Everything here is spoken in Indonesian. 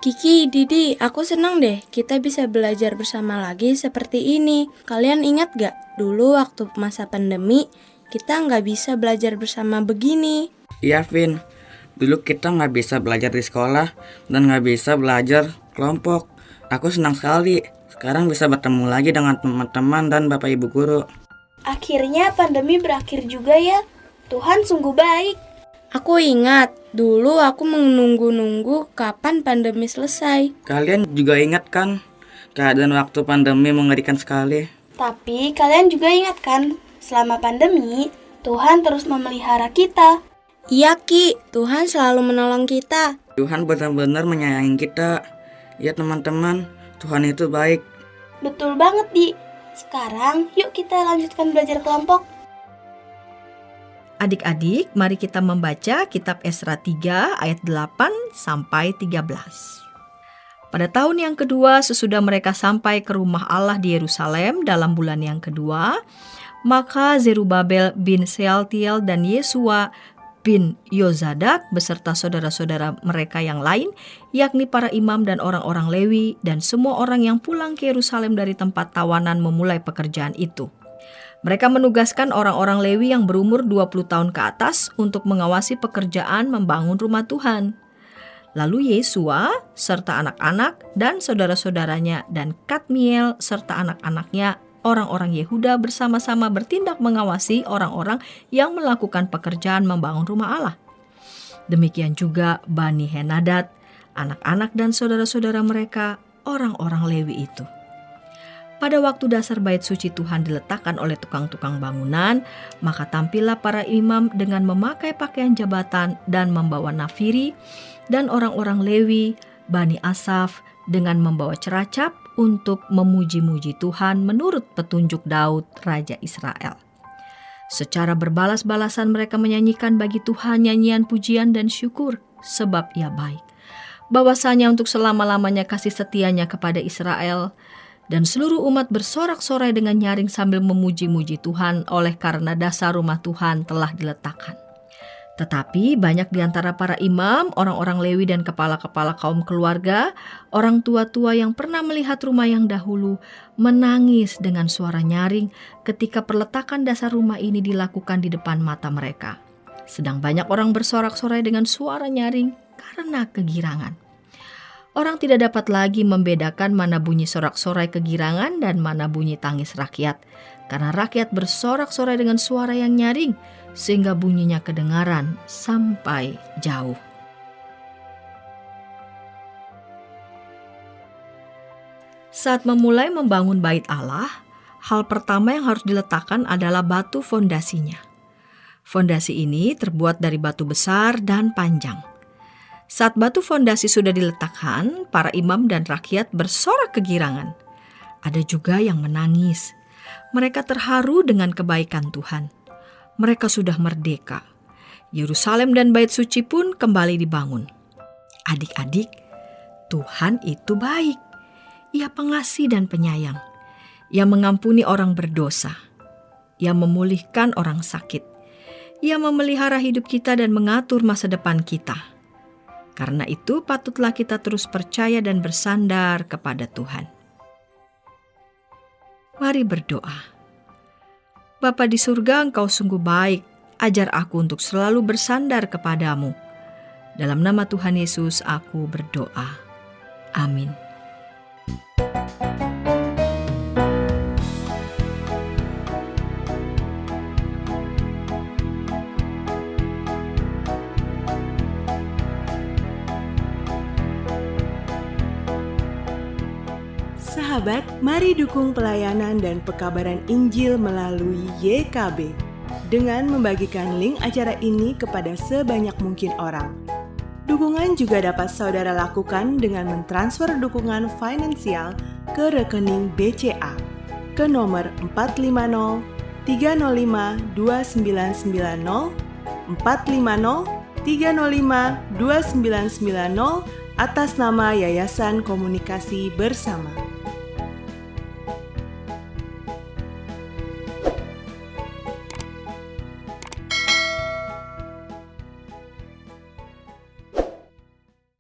Kiki, Didi, aku senang deh kita bisa belajar bersama lagi seperti ini. Kalian ingat gak? Dulu waktu masa pandemi, kita nggak bisa belajar bersama begini. Iya, Vin. Dulu kita nggak bisa belajar di sekolah dan nggak bisa belajar kelompok. Aku senang sekali. Sekarang bisa bertemu lagi dengan teman-teman dan Bapak Ibu guru. Akhirnya pandemi berakhir juga ya. Tuhan sungguh baik. Aku ingat, dulu aku menunggu-nunggu kapan pandemi selesai. Kalian juga ingat kan? Keadaan waktu pandemi mengerikan sekali. Tapi kalian juga ingat kan, selama pandemi, Tuhan terus memelihara kita. Iya Ki, Tuhan selalu menolong kita. Tuhan benar-benar menyayangi kita. Ya teman-teman, Tuhan itu baik. Betul banget, Di. Sekarang yuk kita lanjutkan belajar kelompok. Adik-adik, mari kita membaca kitab Esra 3 ayat 8 sampai 13. Pada tahun yang kedua sesudah mereka sampai ke rumah Allah di Yerusalem dalam bulan yang kedua, maka Zerubabel bin Sealtiel dan Yesua bin Yozadak beserta saudara-saudara mereka yang lain, yakni para imam dan orang-orang Lewi dan semua orang yang pulang ke Yerusalem dari tempat tawanan memulai pekerjaan itu. Mereka menugaskan orang-orang Lewi yang berumur 20 tahun ke atas untuk mengawasi pekerjaan membangun rumah Tuhan. Lalu Yesua serta anak-anak dan saudara-saudaranya dan Kadmiel serta anak-anaknya orang-orang Yehuda bersama-sama bertindak mengawasi orang-orang yang melakukan pekerjaan membangun rumah Allah. Demikian juga Bani Henadad, anak-anak dan saudara-saudara mereka, orang-orang Lewi itu. Pada waktu dasar bait suci Tuhan diletakkan oleh tukang-tukang bangunan, maka tampillah para imam dengan memakai pakaian jabatan dan membawa nafiri, dan orang-orang Lewi, Bani Asaf, dengan membawa ceracap untuk memuji-muji Tuhan menurut petunjuk Daud, Raja Israel. Secara berbalas-balasan mereka menyanyikan bagi Tuhan nyanyian pujian dan syukur, sebab Ia baik. Bahwasanya untuk selama-lamanya kasih setianya kepada Israel, dan seluruh umat bersorak-sorai dengan nyaring sambil memuji-muji Tuhan oleh karena dasar rumah Tuhan telah diletakkan. Tetapi banyak di antara para imam, orang-orang Lewi dan kepala-kepala kaum keluarga, orang tua-tua yang pernah melihat rumah yang dahulu, menangis dengan suara nyaring ketika perletakan dasar rumah ini dilakukan di depan mata mereka. Sedang banyak orang bersorak-sorai dengan suara nyaring karena kegirangan. Orang tidak dapat lagi membedakan mana bunyi sorak-sorai kegirangan dan mana bunyi tangis rakyat. Karena rakyat bersorak-sorai dengan suara yang nyaring, sehingga bunyinya kedengaran sampai jauh. Saat memulai membangun bait Allah, hal pertama yang harus diletakkan adalah batu fondasinya. Fondasi ini terbuat dari batu besar dan panjang. Saat batu fondasi sudah diletakkan, para imam dan rakyat bersorak kegirangan. Ada juga yang menangis. Mereka terharu dengan kebaikan Tuhan. Mereka sudah merdeka. Yerusalem dan bait suci pun kembali dibangun. Adik-adik, Tuhan itu baik. Ia pengasih dan penyayang. Ia mengampuni orang berdosa. Ia memulihkan orang sakit. Ia memelihara hidup kita dan mengatur masa depan kita. Karena itu patutlah kita terus percaya dan bersandar kepada Tuhan. Mari berdoa. Bapa di surga, Engkau sungguh baik. Ajar aku untuk selalu bersandar kepadamu. Dalam nama Tuhan Yesus aku berdoa. Amin. Sahabat, mari dukung pelayanan dan pekabaran Injil melalui YKB dengan membagikan link acara ini kepada sebanyak mungkin orang. Dukungan juga dapat saudara lakukan dengan mentransfer dukungan finansial ke rekening BCA ke nomor 450 305 2990 450 305 2990 atas nama Yayasan Komunikasi Bersama.